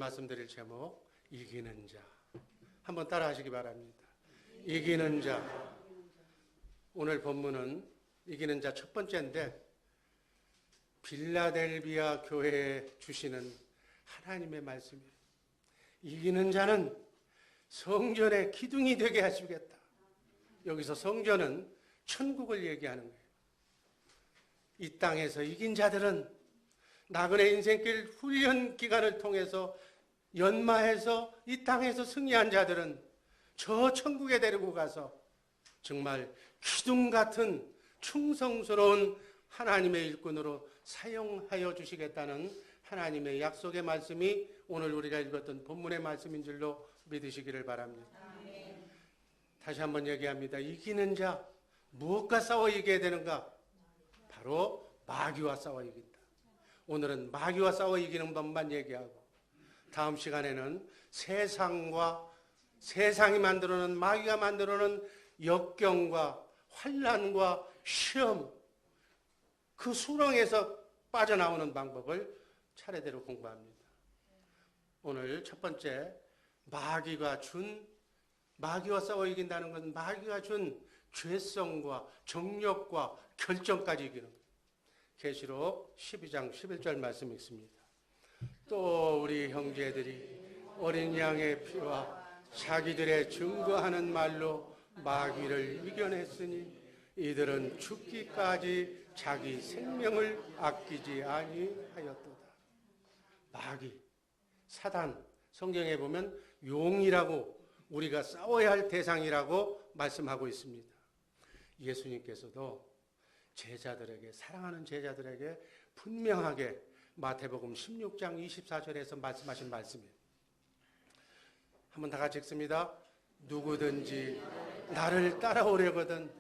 말씀드릴 제목, 이기는 자. 한번 따라 하시기 바랍니다. 이기는 자. 오늘 본문은 이기는 자 첫 번째인데, 빌라델비아 교회에 주시는 하나님의 말씀이에요. 이기는 자는 성전의 기둥이 되게 하시겠다. 여기서 성전은 천국을 얘기하는 거예요. 이 땅에서 이긴 자들은 나그네 인생길 훈련 기간을 통해서 연마해서 이 땅에서 승리한 자들은 저 천국에 데리고 가서 정말 기둥 같은 충성스러운 하나님의 일꾼으로 사용하여 주시겠다는 하나님의 약속의 말씀이 오늘 우리가 읽었던 본문의 말씀인 줄로 믿으시기를 바랍니다. 아멘. 다시 한번 얘기합니다. 이기는 자, 무엇과 싸워 이겨야 되는가? 바로 마귀와 싸워 이긴다. 오늘은 마귀와 싸워 이기는 법만 얘기하고, 다음 시간에는 세상이 만들어놓은, 마귀가 만들어놓은 역경과 환난과 시험, 그 수렁에서 빠져나오는 방법을 차례대로 공부합니다. 오늘 첫 번째, 마귀와 싸워 이긴다는 것은 마귀가 준 죄성과 정욕과 결정까지 이기는 거예요. 계시록 12장 11절 말씀 읽습니다. 또 우리 형제들이 어린 양의 피와 자기들의 증거하는 말로 마귀를 이겨냈으니 이들은 죽기까지 자기 생명을 아끼지 아니하였도다. 마귀, 사단, 성경에 보면 용이라고, 우리가 싸워야 할 대상이라고 말씀하고 있습니다. 예수님께서도 제자들에게, 사랑하는 제자들에게 분명하게 마태복음 16장 24절에서 말씀하신 말씀이에요. 한번 다 같이 읽습니다. 누구든지 나를 따라오려거든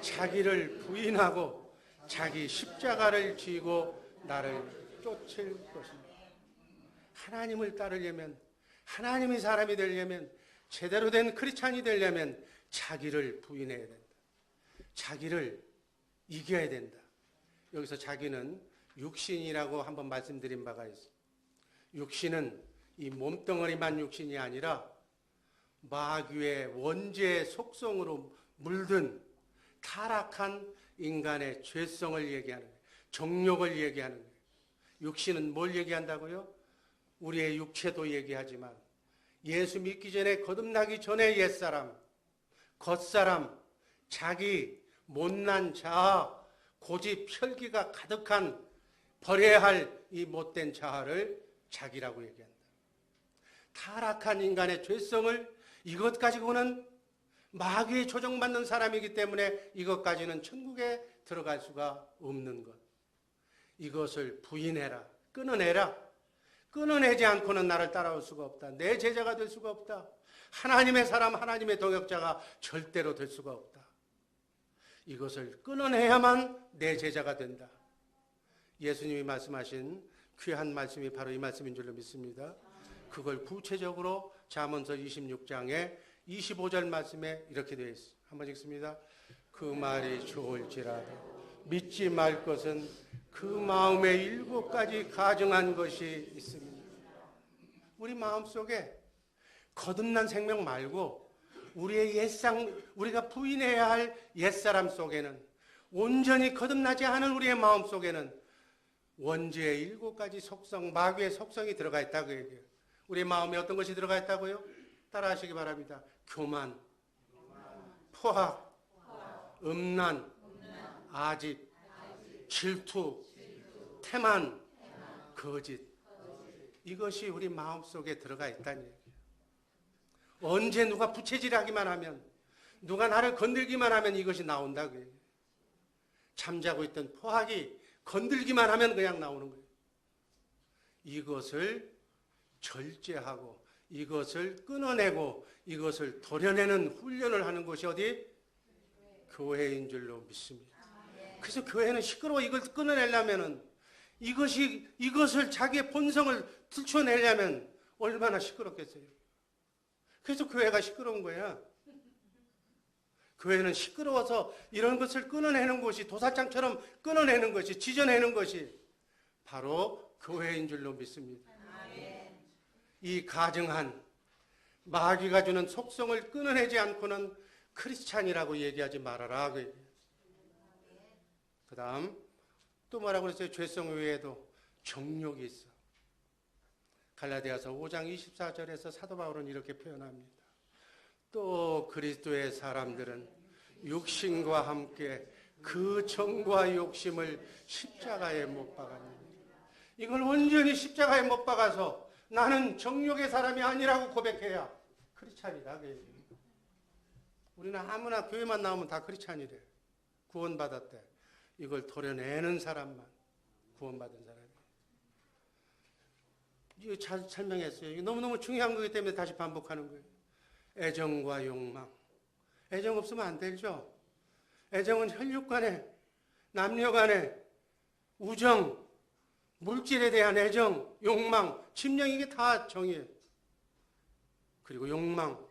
자기를 부인하고 자기 십자가를 지고 나를 쫓을 것입니다. 하나님을 따르려면, 하나님의 사람이 되려면, 제대로 된 크리스찬이 되려면 자기를 부인해야 된다. 자기를 이겨야 된다. 여기서 자기는 육신이라고 한번 말씀드린 바가 있습니다. 육신은 이 몸뚱어리만 육신이 아니라 마귀의 원죄의 속성으로 물든 타락한 인간의 죄성을 얘기하는 거예요. 정욕을 얘기하는 거예요. 육신은 뭘 얘기한다고요? 우리의 육체도 얘기하지만 예수 믿기 전에, 거듭나기 전에 옛사람, 겉사람, 자기, 못난 자아, 고집, 혈기가 가득한 버려야 할 이 못된 자아를 자기라고 얘기한다. 타락한 인간의 죄성을, 이것 가지고는 마귀에 조종받는 사람이기 때문에 이것까지는 천국에 들어갈 수가 없는 것. 이것을 부인해라, 끊어내라. 끊어내지 않고는 나를 따라올 수가 없다. 내 제자가 될 수가 없다. 하나님의 사람, 하나님의 동역자가 절대로 될 수가 없다. 이것을 끊어내야만 내 제자가 된다. 예수님이 말씀하신 귀한 말씀이 바로 이 말씀인 줄로 믿습니다. 그걸 구체적으로 잠언서 26장에 25절 말씀에 이렇게 되어 있습니다. 한번 읽습니다. 그 말이 좋을지라도 믿지 말 것은 그 마음에 7가지 가증한 것이 있습니다. 우리 마음속에 거듭난 생명 말고 우리의 우리가 부인해야 할 옛사람 속에는, 온전히 거듭나지 않은 우리의 마음 속에는 원죄의 7가지 속성, 마귀의 속성이 들어가 있다고 얘기해요. 우리 마음에 어떤 것이 들어가 있다고요? 따라 하시기 바랍니다. 교만, 포악, 음란, 아집, 질투, 태만, 거짓. 이것이 우리 마음속에 들어가 있다는 얘기예요. 언제 누가 부채질하기만 하면, 누가 나를 건들기만 하면 이것이 나온다고 얘기해요. 잠자고 있던 포악이 건들기만 하면 그냥 나오는 거예요. 이것을 절제하고 이것을 끊어내고 이것을 도려내는 훈련을 하는 것이 어디? 교회인 줄로 믿습니다. 그래서 교회는 시끄러워. 이걸 끊어내려면은, 이것을 자기의 본성을 들춰내려면 얼마나 시끄럽겠어요. 그래서 교회가 시끄러운 거야. 교회는 시끄러워서 이런 것을 끊어내는 것이, 도사장처럼 끊어내는 것이, 찢어내는 것이 바로 교회인 줄로 믿습니다. 이 가증한 마귀가 주는 속성을 끊어내지 않고는 크리스찬이라고 얘기하지 말아라. 그 다음 또 뭐라고 그랬어요? 죄성 외에도 정욕이 있어. 갈라디아서 5장 24절에서 사도 바울은 이렇게 표현합니다. 또 그리스도의 사람들은 육신과 함께 그 정과 욕심을 십자가에 못 박았느니라. 이걸 온전히 십자가에 못 박아서 나는 정욕의 사람이 아니라고 고백해야 크리스찬이다. 우리는 아무나 교회만 나오면 다 크리스찬이래. 구원받았대. 이걸 도려내는 사람만 구원받은 사람이에요. 이거 잘 설명했어요. 이게 너무너무 중요한 거기 때문에 다시 반복하는 거예요. 애정과 욕망. 애정 없으면 안 되죠. 애정은 혈육 간에, 남녀 간에, 우정, 물질에 대한 애정, 욕망, 침령, 이게 다 정이에요. 그리고 욕망.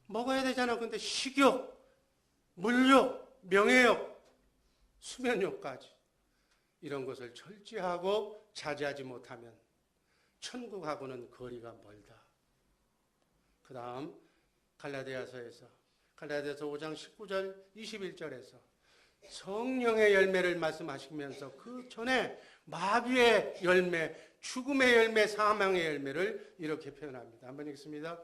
먹어야 되잖아. 근데 식욕, 물욕, 명예욕, 수면욕까지. 이런 것을 절제하고 자제하지 못하면 천국하고는 거리가 멀다. 그 다음 갈라디아서 5장 19절 21절에서 성령의 열매를 말씀하시면서 그 전에 마귀의 열매, 죽음의 열매, 사망의 열매를 이렇게 표현합니다. 한번 읽겠습니다.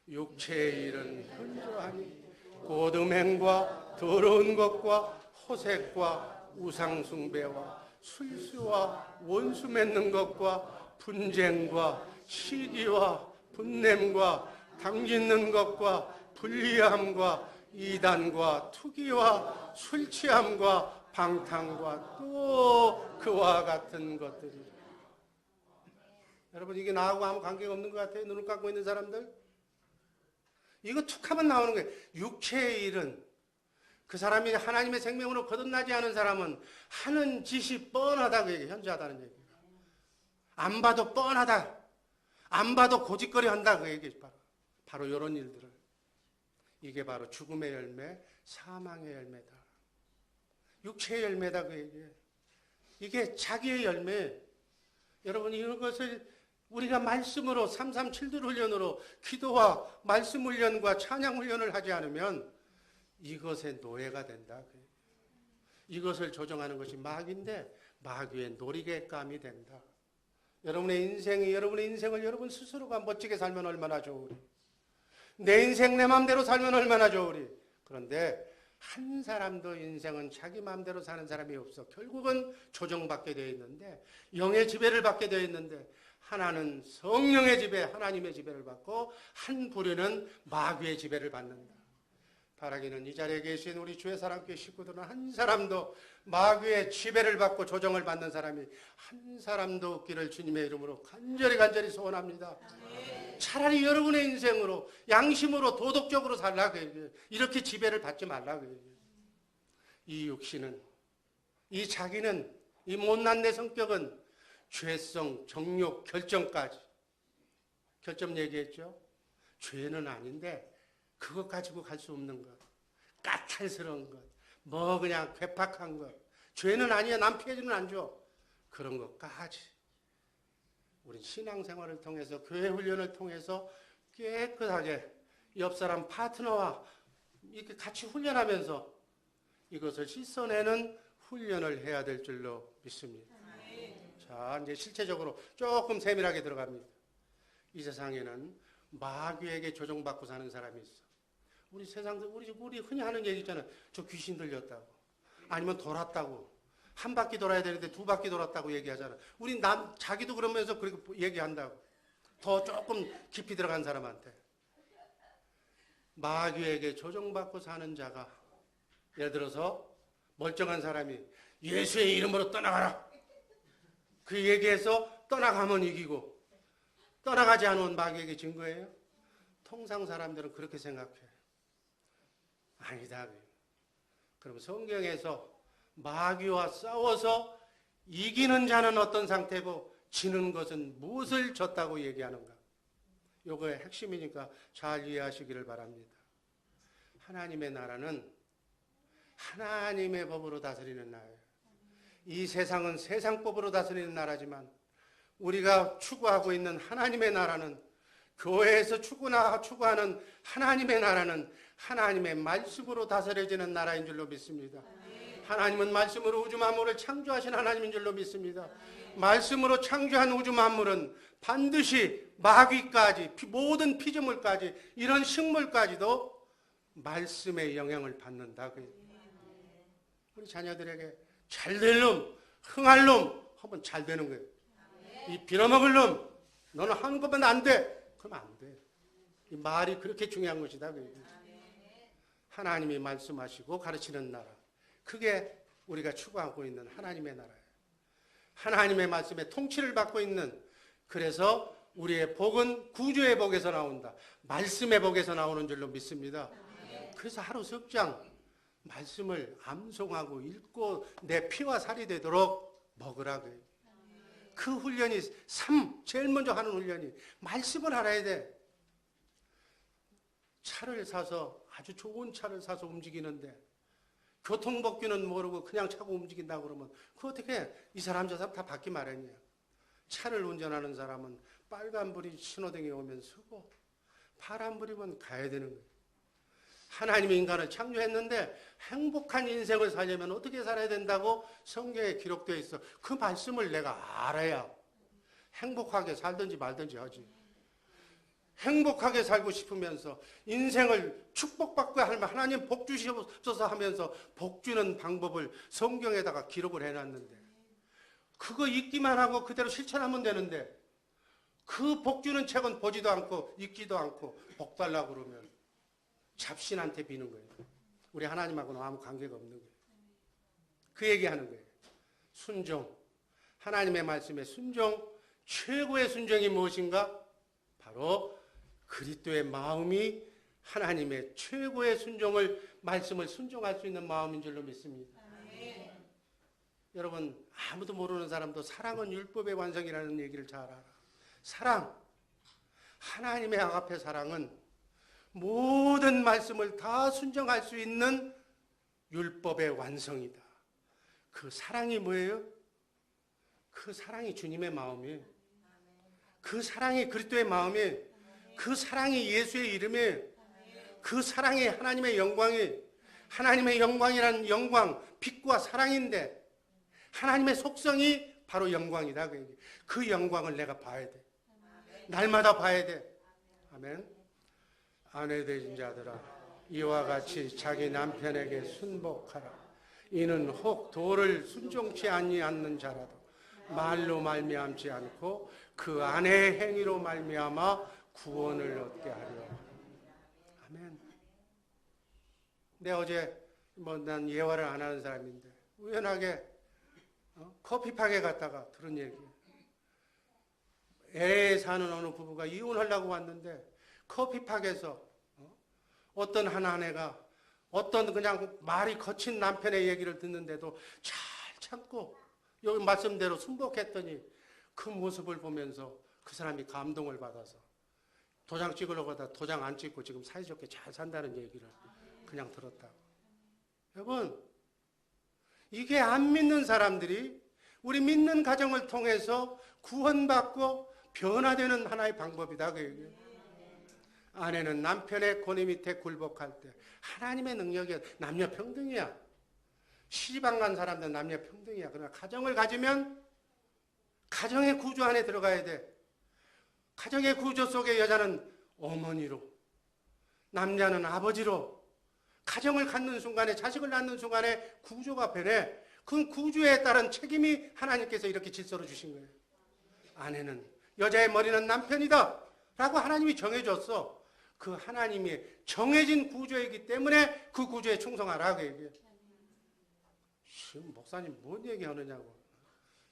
육체의 일은 현저하니 곧 음행과 더러운 것과 호색과 우상숭배와 술수와 원수 맺는 것과 분쟁과 시기와 분냄과 당짓는 것과 불리함과 이단과 투기와 술취함과 방탕과 또 그와 같은 것들이. 여러분, 이게 나하고 아무 관계가 없는 것 같아요? 눈을 감고 있는 사람들? 이거 툭하면 나오는 거예요. 육체의 일은, 그 사람이 하나님의 생명으로 거듭나지 않은 사람은 하는 짓이 뻔하다고 얘기해요. 현저하다는 얘기예요. 안 봐도 뻔하다. 안 봐도 고짓거리 한다. 그 얘기예요. 바로 이런 일들을. 이게 바로 죽음의 열매, 사망의 열매다. 육체의 열매다. 그 얘기예요. 이게 자기의 열매. 여러분, 이것을 우리가 말씀으로 337들 훈련으로 기도와 말씀 훈련과 찬양 훈련을 하지 않으면 이것의 노예가 된다. 이것을 조정하는 것이 마귀인데 마귀의 놀이개감이 된다. 여러분의 인생을 여러분 스스로가 멋지게 살면 얼마나 좋으리. 내 인생 내 마음대로 살면 얼마나 좋으리. 그런데 한 사람도 인생은 자기 마음대로 사는 사람이 없어. 결국은 조정받게 되어 있는데, 영의 지배를 받게 되어 있는데, 하나는 성령의 지배, 하나님의 지배를 받고 한 부류는 마귀의 지배를 받는다. 바라기는 이 자리에 계신 우리 주의 사랑교회 식구들은 한 사람도 마귀의 지배를 받고 조정을 받는 사람이 한 사람도 없기를 주님의 이름으로 간절히 소원합니다. 차라리 여러분의 인생으로 양심으로 도덕적으로 살라고 해요. 이렇게 지배를 받지 말라고 해요. 이 육신은, 이 자기는, 이 못난 내 성격은 죄성, 정욕, 결정까지. 결점 얘기했죠? 죄는 아닌데 그것 가지고 갈 수 없는 것, 까탈스러운 것, 뭐 그냥 괴팍한 것, 죄는 아니야, 남 피해주는 안 줘. 그런 것까지 우리 신앙생활을 통해서, 교회 훈련을 통해서 깨끗하게 옆 사람 파트너와 이렇게 같이 훈련하면서 이것을 씻어내는 훈련을 해야 될 줄로 믿습니다. 자, 이제 실체적으로 조금 세밀하게 들어갑니다. 이 세상에는 마귀에게 조종받고 사는 사람이 있어. 우리 세상도 우리 흔히 하는 얘기 있잖아요. 저 귀신 들렸다고. 아니면 돌았다고. 한 바퀴 돌아야 되는데 두 바퀴 돌았다고 얘기하잖아. 우리 자기도 그러면서 그렇게 얘기한다고. 더 조금 깊이 들어간 사람한테. 마귀에게 조종받고 사는 자가, 예를 들어서 멀쩡한 사람이 예수의 이름으로 떠나가라. 그 얘기해서 떠나가면 이기고 떠나가지 않은 마귀에게 진 거예요? 통상 사람들은 그렇게 생각해. 아니다. 그럼 성경에서 마귀와 싸워서 이기는 자는 어떤 상태고 지는 것은 무엇을 졌다고 얘기하는가? 요거의 핵심이니까 잘 이해하시기를 바랍니다. 하나님의 나라는 하나님의 법으로 다스리는 나라예요. 이 세상은 세상법으로 다스리는 나라지만 우리가 추구하고 있는 하나님의 나라는 교회에서 추구하는 하나님의 나라는 하나님의 말씀으로 다스려지는 나라인 줄로 믿습니다. 하나님은 말씀으로 우주 만물을 창조하신 하나님인 줄로 믿습니다. 말씀으로 창조한 우주 만물은 반드시 마귀까지 모든 피조물까지 이런 식물까지도 말씀의 영향을 받는다. 우리 자녀들에게 잘될 놈, 흥할 놈 하면 잘 되는 거예요. 이 빌어먹을 놈, 너는 하는 것만 안 돼. 그럼 안 돼. 이 말이 그렇게 중요한 것이다. 하나님이 말씀하시고 가르치는 나라. 그게 우리가 추구하고 있는 하나님의 나라예요. 하나님의 말씀에 통치를 받고 있는, 그래서 우리의 복은 구주의 복에서 나온다. 말씀의 복에서 나오는 줄로 믿습니다. 그래서 하루 석장 말씀을 암송하고 읽고 내 피와 살이 되도록 먹으라고요. 그 훈련이 제일 먼저 하는 훈련이 말씀을 알아야 돼. 차를 사서 아주 좋은 차를 사서 움직이는데 교통법규는 모르고 그냥 차고 움직인다고 그러면 그 어떻게 이 사람 저 사람 다 받기 마련이야. 차를 운전하는 사람은 빨간불이 신호등이 오면 서고 파란불이면 가야 되는 거예요. 하나님이 인간을 창조했는데 행복한 인생을 살려면 어떻게 살아야 된다고 성경에 기록되어 있어. 그 말씀을 내가 알아야 행복하게 살든지 말든지 하지. 행복하게 살고 싶으면서 인생을 축복받고 하면 하나님 복 주시옵소서 하면서 복 주는 방법을 성경에다가 기록을 해놨는데 그거 읽기만 하고 그대로 실천하면 되는데 그 복 주는 책은 보지도 않고 읽지도 않고 복 달라고 그러면 잡신한테 비는 거예요. 우리 하나님하고는 아무 관계가 없는 거예요. 그 얘기하는 거예요. 순종. 하나님의 말씀에 순종. 최고의 순종이 무엇인가? 바로 그리스도의 마음이 하나님의 최고의 말씀을 순종할 수 있는 마음인 줄로 믿습니다. 여러분, 아무도 모르는 사람도 사랑은 율법의 완성이라는 얘기를 잘 알아. 사랑. 하나님의 아가페 사랑은 모든 말씀을 다 순종할 수 있는 율법의 완성이다. 그 사랑이 뭐예요? 그 사랑이 주님의 마음이에요. 그 사랑이 그리스도의 마음이에요. 그 사랑이 예수의 이름이에요. 그 사랑이 하나님의 영광이에요. 하나님의 영광이라는 영광, 빛과 사랑인데 하나님의 속성이 바로 영광이다. 그 영광을 내가 봐야 돼. 날마다 봐야 돼. 아멘. 아내 되신 자들아, 이와 같이 자기 남편에게 순복하라. 이는 혹 도를 순종치 아니하는 자라도 말로 말미암지 않고 그 아내의 행위로 말미암아 구원을 얻게 하리라. 아멘. 내 어제 난 예화를 안 하는 사람인데 우연하게 커피팍에 갔다가 들은 얘기예요. LA에 사는 어느 부부가 이혼하려고 왔는데 커피팍에서 어떤 한 아내가 어떤 그냥 말이 거친 남편의 얘기를 듣는데도 잘 참고 여기 말씀대로 순복했더니 그 모습을 보면서 그 사람이 감동을 받아서 도장 찍으려고 하다 도장 안 찍고 지금 사이좋게 잘 산다는 얘기를 그냥 들었다고. 여러분, 이게 안 믿는 사람들이 우리 믿는 가정을 통해서 구원받고 변화되는 하나의 방법이다. 그 얘기예요. 아내는 남편의 권위 밑에 굴복할 때 하나님의 능력이 남녀 평등이야. 시집안 간 사람들은 남녀 평등이야. 그러나 가정을 가지면 가정의 구조 안에 들어가야 돼. 가정의 구조 속에 여자는 어머니로, 남자는 아버지로, 가정을 갖는 순간에, 자식을 낳는 순간에 구조가 변해. 그 구조에 따른 책임이 하나님께서 이렇게 질서로 주신 거예요. 아내는, 여자의 머리는 남편이다 라고 하나님이 정해줬어. 그 하나님이 정해진 구조이기 때문에 그 구조에 충성하라고 얘기해요. 지금 목사님 뭔 얘기하느냐고.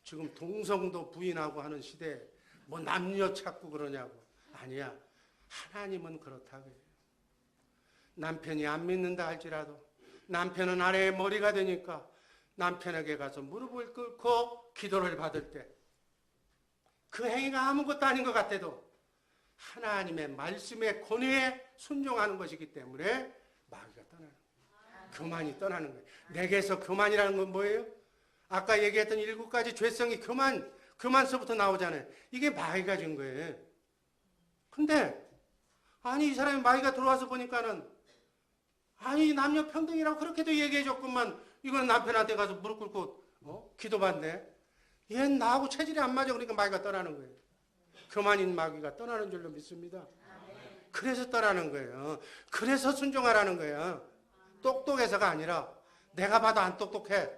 지금 동성도 부인하고 하는 시대에 뭐 남녀 찾고 그러냐고. 아니야. 하나님은 그렇다고 해요. 남편이 안 믿는다 할지라도 남편은 아내의 머리가 되니까 남편에게 가서 무릎을 꿇고 기도를 받을 때 그 행위가 아무것도 아닌 것 같아도 하나님의 말씀의 권위에 순종하는 것이기 때문에 마귀가 떠나는 거예요. 교만이 떠나는 거예요. 내게서 교만이라는 건 뭐예요? 아까 얘기했던 7가지 죄성이 교만서부터 나오잖아요. 이게 마귀가 준 거예요. 근데 아니 이 사람이 마귀가 들어와서 보니까는 아니 남녀 평등이라고 그렇게도 얘기해 줬구만. 이건 남편한테 가서 무릎 꿇고 기도받네. 얘는 나하고 체질이 안 맞아. 그러니까 마귀가 떠나는 거예요. 교만인 마귀가 떠나는 줄로 믿습니다. 그래서 떠나는 거예요. 그래서 순종하라는 거예요. 똑똑해서가 아니라 내가 봐도 안 똑똑해.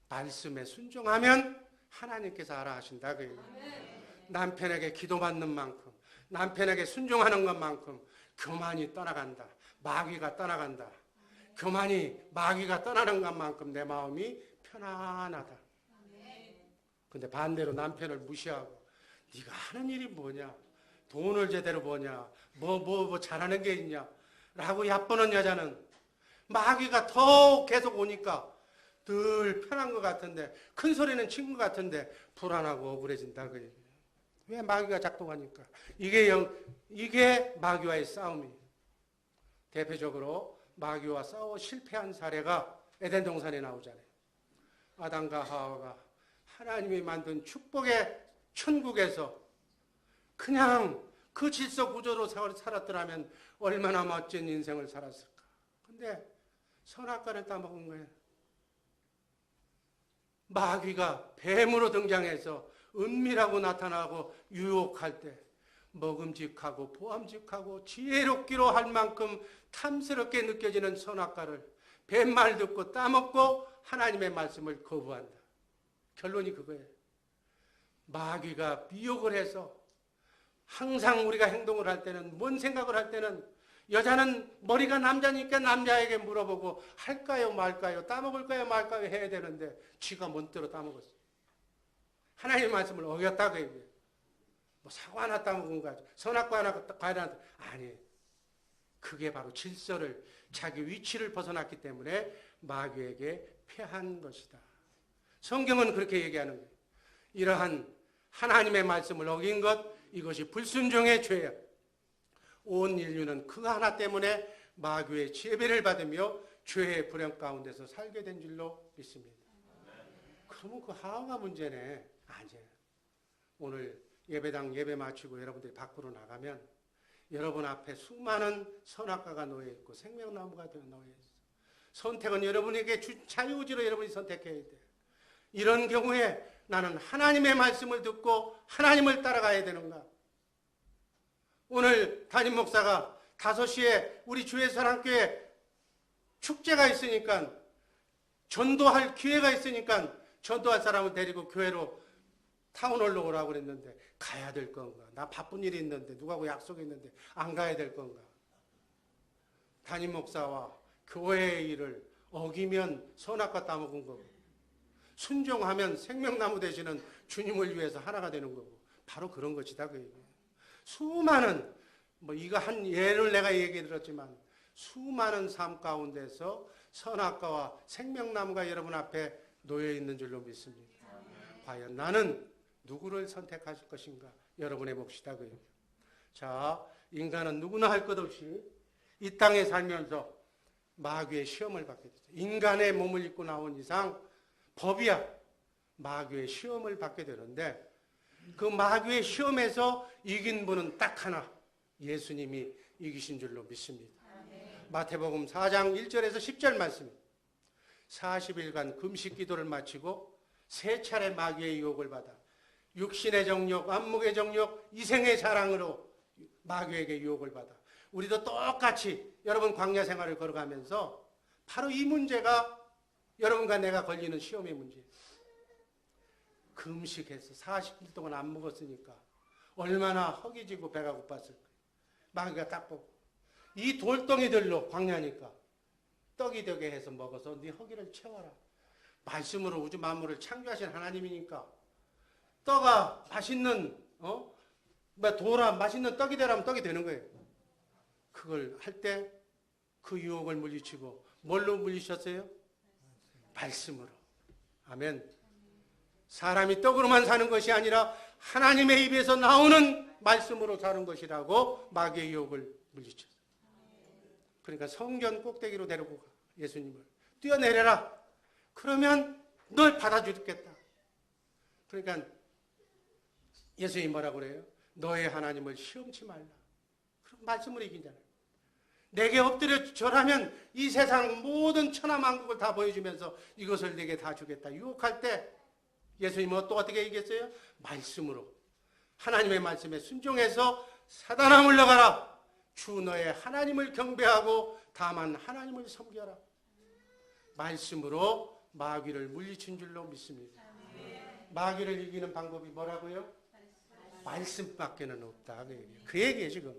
말씀에 순종하면 하나님께서 알아 하신다. 남편에게 기도받는 만큼, 남편에게 순종하는 것만큼 교만이 떠나간다. 마귀가 떠나간다. 교만이 마귀가 떠나는 것만큼 내 마음이 편안하다. 근데 반대로 남편을 무시하고 네가 하는 일이 뭐냐? 돈을 제대로 버냐? 뭐 잘하는 게 있냐? 라고 얕보는 여자는 마귀가 더 계속 오니까 늘 편한 것 같은데, 큰 소리는 친 것 같은데 불안하고 억울해진다. 그 얘기예요. 왜 마귀가 작동하니까? 이게 마귀와의 싸움이에요. 대표적으로 마귀와 싸워 실패한 사례가 에덴 동산에 나오잖아요. 아담과 하와가 하나님이 만든 축복의 천국에서 그냥 그 질서 구조로 살았더라면 얼마나 멋진 인생을 살았을까. 근데 선악과를 따먹은 거예요. 마귀가 뱀으로 등장해서 은밀하고 나타나고 유혹할 때 먹음직하고 보암직하고 지혜롭기로 할 만큼 탐스럽게 느껴지는 선악과를 뱀말 듣고 따먹고 하나님의 말씀을 거부한다. 결론이 그거예요. 마귀가 미혹을 해서 항상 우리가 행동을 할 때는, 뭔 생각을 할 때는 여자는 머리가 남자니까 남자에게 물어보고 할까요 말까요, 따먹을까요 말까요 해야 되는데 지가 멋대로 따먹었어. 하나님의 말씀을 어겼다고 얘기해요. 뭐 사과 하나 따먹은 거 선악과 하나 과일 하나, 아니, 그게 바로 질서를, 자기 위치를 벗어났기 때문에 마귀에게 패한 것이다. 성경은 그렇게 얘기하는 거예요. 이러한 하나님의 말씀을 어긴 것, 이것이 불순종의 죄야. 온 인류는 그 하나 때문에 마귀의 지배를 받으며 죄의 불행 가운데서 살게 된 줄로 믿습니다. 그러면 그 하와가 문제네. 아니에요. 오늘 예배당 예배 마치고 여러분들이 밖으로 나가면 여러분 앞에 수많은 선악과가 놓여있고 생명나무가 놓여있어. 선택은 여러분에게 자유의지로 여러분이 선택해야 돼. 이런 경우에 나는 하나님의 말씀을 듣고 하나님을 따라가야 되는가? 오늘 담임 목사가 5시에 우리 주의 사랑교회 축제가 있으니까, 전도할 기회가 있으니까 전도할 사람을 데리고 교회로 타운홀로 오라고 그랬는데 가야 될 건가? 나 바쁜 일이 있는데, 누구하고 약속이 있는데 안 가야 될 건가? 담임 목사와 교회의 일을 어기면 선악과 따먹은 거고, 순종하면 생명나무 되시는 주님을 위해서 하나가 되는 거고, 바로 그런 것이다. 그 얘기예요. 수많은, 이거 한 예를 내가 얘기 들었지만 수많은 삶 가운데서 선악과와 생명나무가 여러분 앞에 놓여 있는 줄로 믿습니다. 과연 나는 누구를 선택하실 것인가? 여러분의 몫이다. 그 얘기예요. 자, 인간은 누구나 할 것 없이 이 땅에 살면서 마귀의 시험을 받게 되죠. 인간의 몸을 입고 나온 이상 법이야 마귀의 시험을 받게 되는데, 그 마귀의 시험에서 이긴 분은 딱 하나, 예수님이 이기신 줄로 믿습니다. 마태복음 4장 1절에서 10절 말씀. 40일간 금식 기도를 마치고 3차례 마귀의 유혹을 받아 육신의 정욕, 안목의 정욕, 이생의 사랑으로 마귀에게 유혹을 받아. 우리도 똑같이 여러분 광야 생활을 걸어가면서 바로 이 문제가 여러분과 내가 걸리는 시험의 문제예요. 금식해서 40일 동안 안 먹었으니까 얼마나 허기지고 배가 고팠을까. 마귀가 딱 보고 이 돌덩이들로 광야니까 떡이 되게 해서 먹어서 네 허기를 채워라. 말씀으로 우주 만물을 창조하신 하나님이니까 떡아 맛있는 돌아 맛있는 떡이 되라면 떡이 되는 거예요. 그걸 할 때 그 유혹을 물리치고 뭘로 물리쳤어요? 말씀으로. 아멘. 사람이 떡으로만 사는 것이 아니라 하나님의 입에서 나오는 말씀으로 사는 것이라고 마귀의 유혹을 물리쳤어요. 그러니까 성전 꼭대기로 데리고 가. 예수님을 뛰어내려라. 그러면 널 받아주겠다. 그러니까 예수님이 뭐라고 그래요? 너의 하나님을 시험치 말라. 그럼 말씀을 이긴잖아요. 내게 엎드려 절하면 이 세상 모든 천하만국을 다 보여주면서 이것을 내게 다 주겠다. 유혹할 때 예수님은 또 어떻게 이겼어요? 말씀으로. 하나님의 말씀에 순종해서 사단아 물러가라. 주 너의 하나님을 경배하고 다만 하나님을 섬겨라. 말씀으로 마귀를 물리친 줄로 믿습니다. 마귀를 이기는 방법이 뭐라고요? 말씀밖에는 없다. 그 얘기예요 지금.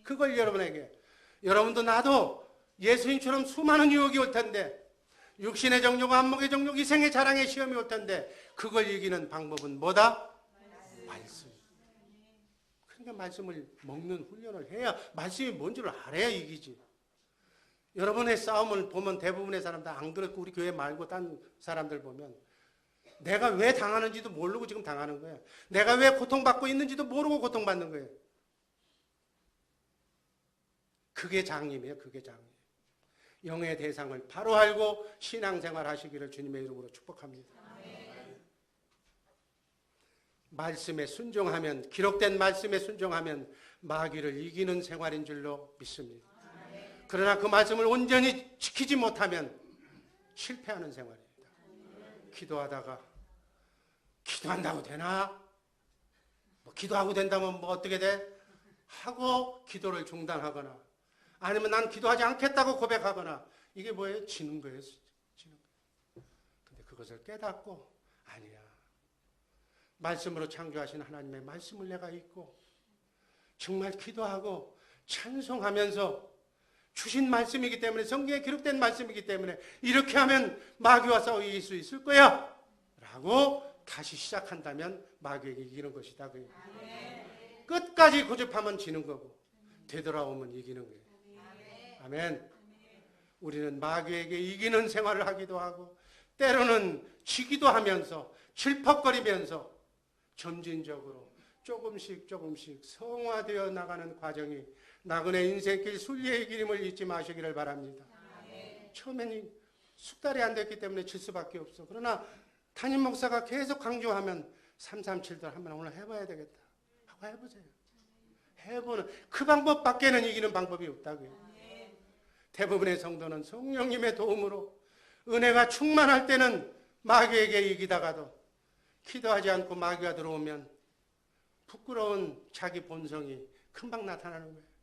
그걸 여러분에게. 여러분도 나도 예수님처럼 수많은 유혹이 올 텐데, 육신의 정욕, 안목의 정욕, 이생의 자랑의 시험이 올 텐데, 그걸 이기는 방법은 뭐다? 말씀. 그러니까 말씀을 먹는 훈련을 해야, 말씀이 뭔지를 알아야 이기지. 여러분의 싸움을 보면 대부분의 사람들, 안 그렇고 우리 교회 말고 딴 사람들 보면 내가 왜 당하는지도 모르고 지금 당하는 거예요. 내가 왜 고통받고 있는지도 모르고 고통받는 거예요. 그게 장님이에요. 그게 장님. 영의 대상을 바로 알고 신앙생활 하시기를 주님의 이름으로 축복합니다. 말씀에 순종하면, 기록된 말씀에 순종하면 마귀를 이기는 생활인 줄로 믿습니다. 그러나 그 말씀을 온전히 지키지 못하면 실패하는 생활입니다. 기도하다가 기도한다고 되나? 뭐 기도하고 된다면 뭐 어떻게 돼? 하고 기도를 중단하거나, 아니면 난 기도하지 않겠다고 고백하거나, 이게 뭐예요? 지는 거예요. 지는 거예요. 근데 그것을 깨닫고, 아니야. 말씀으로 창조하신 하나님의 말씀을 내가 읽고 정말 기도하고 찬송하면서, 주신 말씀이기 때문에, 성경에 기록된 말씀이기 때문에 이렇게 하면 마귀와 싸워 이길 수 있을 거야 라고 다시 시작한다면 마귀에게 이기는 것이다. 끝까지 고집하면 지는 거고 되돌아오면 이기는 거예요. 아멘. 우리는 마귀에게 이기는 생활을 하기도 하고 때로는 지기도 하면서 질퍽거리면서 점진적으로 조금씩 성화되어 나가는 과정이 나그네 인생길 순리의 길임을 잊지 마시기를 바랍니다. 처음에는 숙달이 안 됐기 때문에 질 수밖에 없어. 그러나 담임 목사가 계속 강조하면 337들 한번 오늘 해봐야 되겠다 하고 해보세요. 해보는 그 방법밖에는 이기는 방법이 없다고요. 대부분의 성도는 성령님의 도움으로 은혜가 충만할 때는 마귀에게 이기다가도 기도하지 않고 마귀가 들어오면 부끄러운 자기 본성이 금방 나타나는 거예요.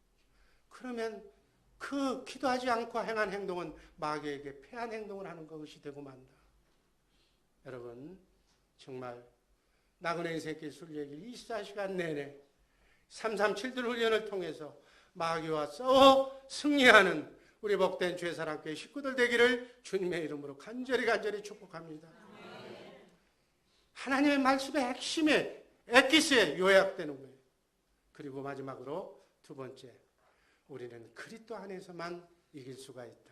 그러면 그 기도하지 않고 행한 행동은 마귀에게 패한 행동을 하는 것이 되고 만다. 여러분 정말 나그네 인생길 순례길 24시간 내내 337들 훈련을 통해서 마귀와 싸워 승리하는 우리 복된 주의사랑교회 식구들 되기를 주님의 이름으로 간절히 축복합니다. 하나님의 말씀의 핵심에 엑기스에 요약되는 거예요. 그리고 마지막으로 두 번째, 우리는 그리스도 안에서만 이길 수가 있다.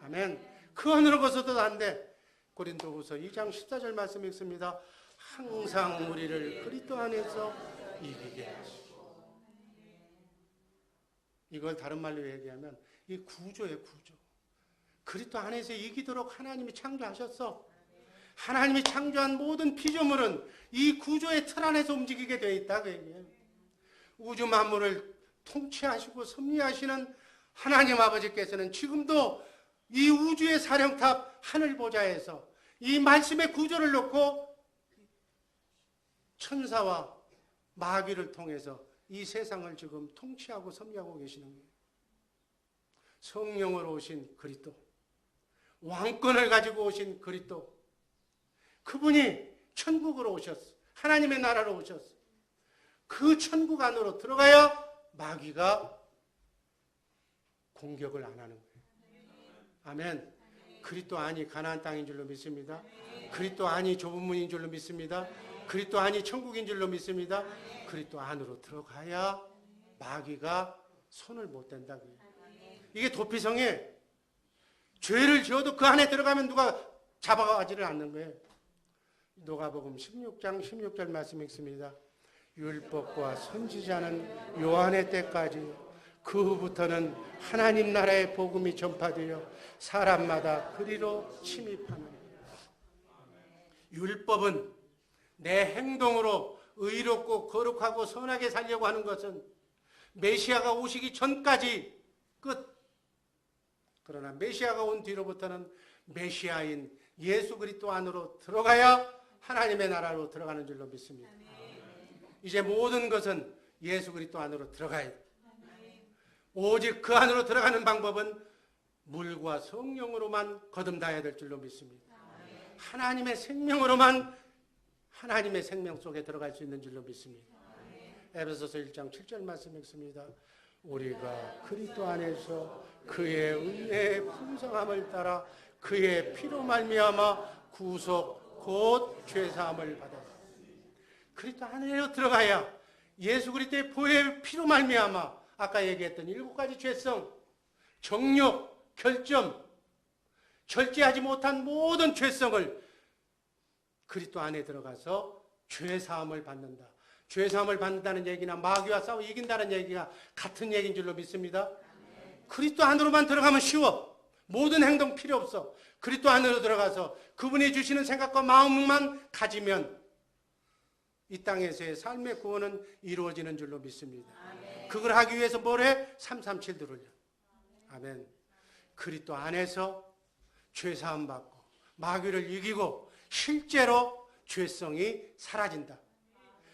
아멘. 그 어느 것으로도 안 돼. 고린도후서 2장 14절 말씀 읽습니다. 항상 우리를 그리스도 안에서 이기게 하시고. 이걸 다른 말로 얘기하면 이 구조예요, 구조. 그리스도 안에서 이기도록 하나님이 창조하셨어. 하나님이 창조한 모든 피조물은 이 구조의 틀 안에서 움직이게 되어 있다. 그 얘기예요. 우주 만물을 통치하시고 섭리하시는 하나님 아버지께서는 지금도 이 우주의 사령탑 하늘 보좌에서 이 말씀의 구조를 놓고 천사와 마귀를 통해서 이 세상을 지금 통치하고 섭리하고 계시는 거예요. 성령으로 오신 그리스도, 왕권을 가지고 오신 그리스도, 그분이 천국으로 오셨어. 하나님의 나라로 오셨어. 그 천국 안으로 들어가야 마귀가 공격을 안 하는 거예요. 아멘. 그리스도 안이 가나안 땅인 줄로 믿습니다. 그리스도 안이 좁은 문인 줄로 믿습니다. 그리스도 안이 천국인 줄로 믿습니다. 그리스도 안으로 들어가야 마귀가 손을 못 댄다고요. 이게 도피성에 죄를 지어도 그 안에 들어가면 누가 잡아가지를 않는 거예요. 누가복음 16장 16절 말씀 읽습니다. 율법과 선지자는 요한의 때까지 그 후부터는 하나님 나라의 복음이 전파되어 사람마다 그리로 침입하는. 율법은 내 행동으로 의롭고 거룩하고 선하게 살려고 하는 것은 메시아가 오시기 전까지 끝. 그러나 메시아가 온 뒤로부터는 메시아인 예수 그리스도 안으로 들어가야 하나님의 나라로 들어가는 줄로 믿습니다. 이제 모든 것은 예수 그리스도 안으로 들어가야 돼. 오직 그 안으로 들어가는 방법은 물과 성령으로만 거듭나야 될 줄로 믿습니다. 하나님의 생명으로만 하나님의 생명 속에 들어갈 수 있는 줄로 믿습니다. 에베소서 1장 7절 말씀 읽습니다. 우리가 그리스도 안에서 그의 은혜의 풍성함을 따라 그의 피로 말미암아 구속 곧 죄사함을 받았습니다. 그리스도 안으로 들어가야 예수 그리스도의 보혈 피로 말미암아 아까 얘기했던 7가지 죄성, 정욕, 결점, 절제하지 못한 모든 죄성을 그리스도 안에 들어가서 죄사함을 받는다. 죄사함을 받는다는 얘기나 마귀와 싸워 이긴다는 얘기가 같은 얘기인 줄로 믿습니다. 그리스도 안으로만 들어가면 쉬워. 모든 행동 필요 없어. 그리스도 안으로 들어가서 그분이 주시는 생각과 마음만 가지면 이 땅에서의 삶의 구원은 이루어지는 줄로 믿습니다. 그걸 하기 위해서 뭘 해? 337 들으려. 아멘. 그리스도 안에서 죄사함 받고 마귀를 이기고 실제로 죄성이 사라진다.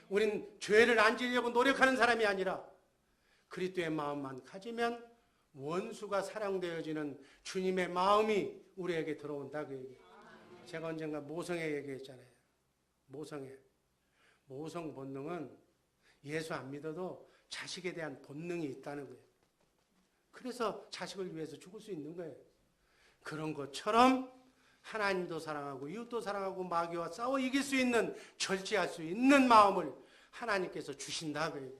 우린 죄를 안 지려고 노력하는 사람이 아니라 그리스도의 마음만 가지면 원수가 사랑되어지는 주님의 마음이 우리에게 들어온다. 그 얘기. 제가 언젠가 모성애 얘기했잖아요. 모성 본능은 예수 안 믿어도 자식에 대한 본능이 있다는 거예요. 그래서 자식을 위해서 죽을 수 있는 거예요. 그런 것처럼 하나님도 사랑하고 이웃도 사랑하고 마귀와 싸워 이길 수 있는, 절제할 수 있는 마음을 하나님께서 주신다. 그래요.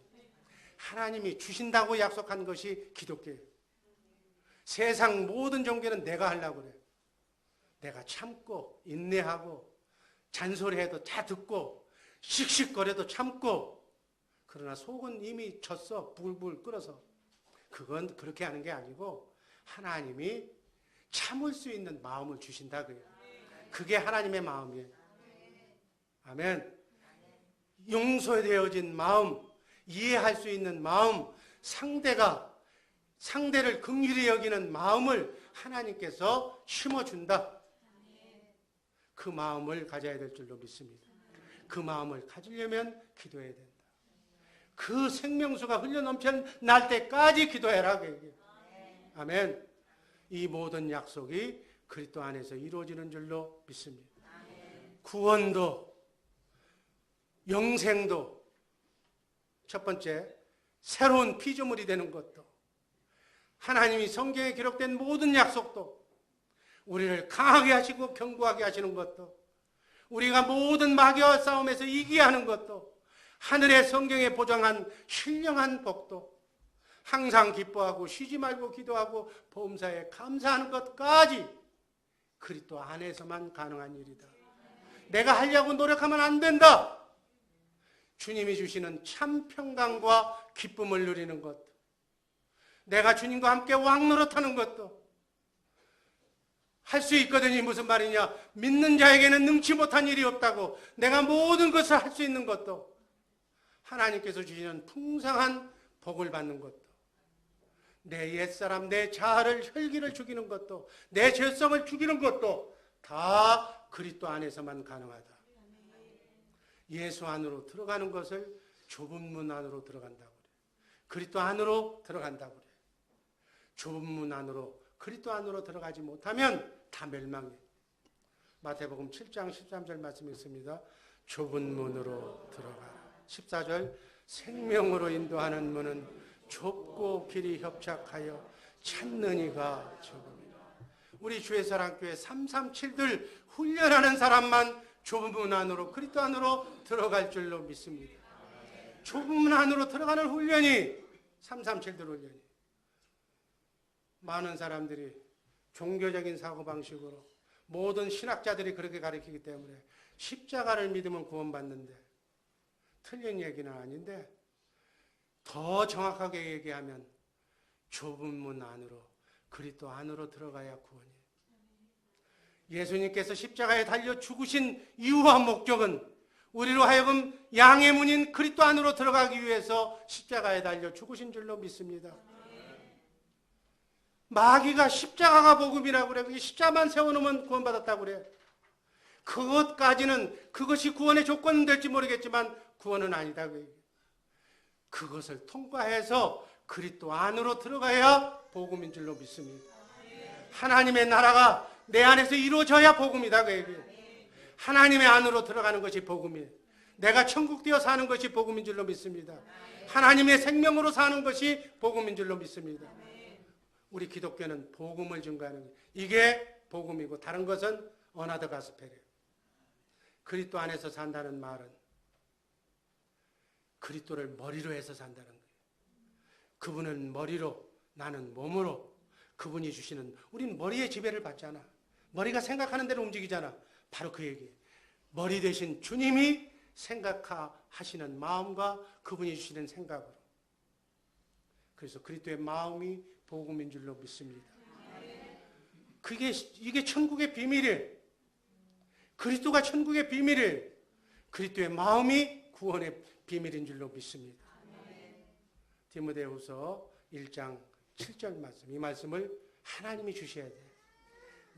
하나님이 주신다고 약속한 것이 기독교예요. 세상 모든 종교는 내가 하려고 그래요. 내가 참고 인내하고 잔소리해도 다 듣고 씩씩거려도 참고, 그러나 속은 이미 졌어. 불불 끓어서. 그건 그렇게 하는 게 아니고 하나님이 참을 수 있는 마음을 주신다. 그게 하나님의 마음이에요. 아멘. 용서되어진 마음, 이해할 수 있는 마음, 상대를 긍휼히 여기는 마음을 하나님께서 심어준다. 그 마음을 가져야 될 줄로 믿습니다. 그 마음을 가지려면 기도해야 된다. 그 생명수가 흘러넘쳐날 때까지 기도해라. 아멘. 이 모든 약속이 그리스도 안에서 이루어지는 줄로 믿습니다. 구원도 영생도, 첫 번째 새로운 피조물이 되는 것도, 하나님이 성경에 기록된 모든 약속도, 우리를 강하게 하시고 견고하게 하시는 것도, 우리가 모든 마귀와 싸움에서 이기게 하는 것도, 하늘의 성경에 보장한 신령한 복도, 항상 기뻐하고 쉬지 말고 기도하고 범사에 감사하는 것까지 그리스도 안에서만 가능한 일이다. 내가 하려고 노력하면 안 된다. 주님이 주시는 참 평강과 기쁨을 누리는 것도, 내가 주님과 함께 왕노릇하는 것도 할 수 있거든요. 무슨 말이냐? 믿는 자에게는 능치 못한 일이 없다고. 내가 모든 것을 할 수 있는 것도, 하나님께서 주시는 풍성한 복을 받는 것도, 내 옛사람, 내 자아를, 혈기를 죽이는 것도, 내 죄성을 죽이는 것도 다 그리스도 안에서만 가능하다. 예수 안으로 들어가는 것을 좁은 문 안으로 들어간다고 그래. 그리스도 안으로 들어간다고 그래. 좁은 문 안으로, 그리스도 안으로 들어가지 못하면 다 멸망해. 마태복음 7장 13절 말씀 있습니다. 좁은 문으로 들어가라. 14절, 생명으로 인도하는 문은 좁고 길이 협착하여 찾는 이가 적음이라. 우리 주의사랑교회 337들 훈련하는 사람만 좁은 문 안으로, 그리스도 안으로 들어갈 줄로 믿습니다. 좁은 문 안으로 들어가는 훈련이 337들 훈련이. 많은 사람들이 종교적인 사고방식으로, 모든 신학자들이 그렇게 가르치기 때문에 십자가를 믿으면 구원받는데, 틀린 얘기는 아닌데 더 정확하게 얘기하면 좁은 문 안으로, 그리스도 안으로 들어가야 구원이에요. 예수님께서 십자가에 달려 죽으신 이유와 목적은 우리로 하여금 양의 문인 그리스도 안으로 들어가기 위해서 십자가에 달려 죽으신 줄로 믿습니다. 마귀가 십자가가 복음이라고 그래. 십자만 세워놓으면 구원받았다고 그래. 그것이 구원의 조건은 될지 모르겠지만 구원은 아니다. 그것을 통과해서 그리스도 안으로 들어가야 복음인 줄로 믿습니다. 하나님의 나라가 내 안에서 이루어져야 복음이다. 하나님의 안으로 들어가는 것이 복음이에요. 내가 천국 되어 사는 것이 복음인 줄로 믿습니다. 하나님의 생명으로 사는 것이 복음인 줄로 믿습니다. 우리 기독교는 복음을 증거하는 거예요. 이게 복음이고 다른 것은 어나더 가스펠이에요. 그리스도 안에서 산다는 말은 그리스도를 머리로 해서 산다는 거예요. 그분은 머리로, 나는 몸으로. 그분이 주시는, 우린 머리의 지배를 받잖아. 머리가 생각하는 대로 움직이잖아. 바로 그 얘기예요. 머리 대신 주님이 생각하시는 마음과 그분이 주시는 생각으로. 그래서 그리스도의 마음이 복음인 줄로 믿습니다. 이게 천국의 비밀이에요. 그리스도가 천국의 비밀이에요. 그리스도의 마음이 구원의 비밀인 줄로 믿습니다. 디모데후서 1장 7절 말씀, 이 말씀을 하나님이 주셔야 돼요.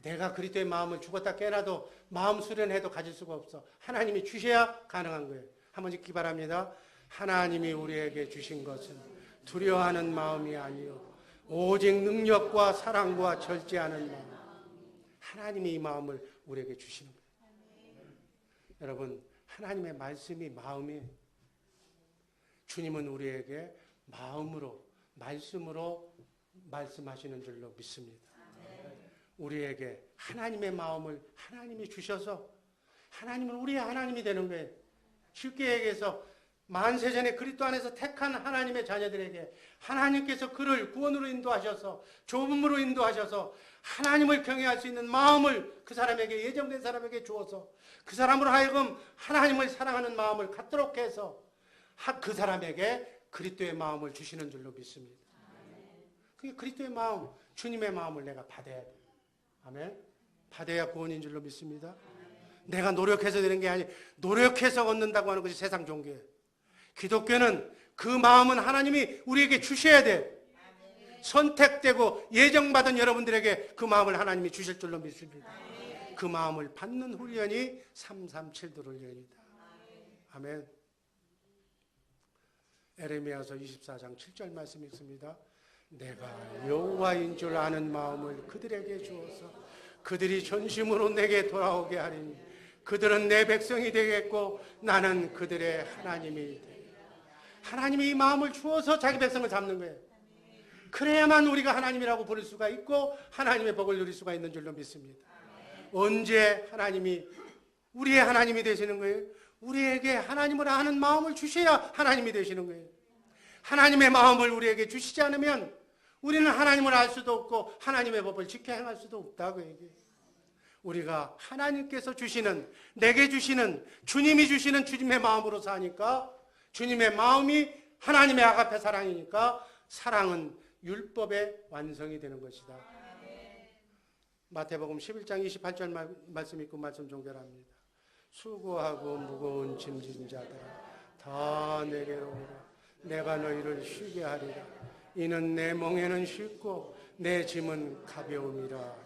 내가 그리스도의 마음을 죽었다 깨어나도 마음 수련해도 가질 수가 없어. 하나님이 주셔야 가능한 거예요. 한번 읽기 바랍니다. 하나님이 우리에게 주신 것은 두려워하는 마음이 아니요 오직 능력과 사랑과 절제하는 마음. 하나님이 이 마음을 우리에게 주시는 거예요. 여러분, 하나님의 말씀이 마음이, 주님은 우리에게 마음으로, 말씀으로 말씀하시는 줄로 믿습니다. 우리에게 하나님의 마음을 하나님이 주셔서 하나님은 우리의 하나님이 되는 거예요. 쉽게 얘기해서 만세전에 그리스도 안에서 택한 하나님의 자녀들에게 하나님께서 그를 구원으로 인도하셔서 좁음으로 인도하셔서 하나님을 경외할 수 있는 마음을 그 사람에게, 예정된 사람에게 주어서 그 사람으로 하여금 하나님을 사랑하는 마음을 갖도록 해서 그 사람에게 그리스도의 마음을 주시는 줄로 믿습니다. 그게 그리스도의 마음, 주님의 마음을 내가 받아야 돼요. 아멘. 받아야 구원인 줄로 믿습니다. 내가 노력해서 되는 게 아니에요. 노력해서 얻는다고 하는 것이 세상 종교예요. 기독교는 그 마음은 하나님이 우리에게 주셔야 돼요. 선택되고 예정받은 여러분들에게 그 마음을 하나님이 주실 줄로 믿습니다. 그 마음을 받는 훈련이 337도 훈련이다. 아멘. 에레미야서 24장 7절 말씀 읽습니다. 내가 여호와인 줄 아는 마음을 그들에게 주어서 그들이 전심으로 내게 돌아오게 하리니 그들은 내 백성이 되겠고 나는 그들의 하나님이 되리라. 하나님이 이 마음을 주어서 자기 백성을 잡는 거예요. 그래야만 우리가 하나님이라고 부를 수가 있고 하나님의 복을 누릴 수가 있는 줄로 믿습니다. 언제 하나님이 우리의 하나님이 되시는 거예요? 우리에게 하나님을 아는 마음을 주셔야 하나님이 되시는 거예요. 하나님의 마음을 우리에게 주시지 않으면 우리는 하나님을 알 수도 없고 하나님의 법을 지켜 행할 수도 없다고 얘기해요. 우리가 하나님께서 주시는, 내게 주시는, 주님이 주시는 주님의 마음으로 사니까 주님의 마음이 하나님의 아가페 사랑이니까 사랑은 율법의 완성이 되는 것이다. 마태복음 11장 28절 말씀 읽고 말씀 종결합니다. 수고하고 무거운 짐진 자들아 다 내게로 오라. 내가 너희를 쉬게 하리라. 이는 내 멍에는 쉽고 내 짐은 가벼움이라.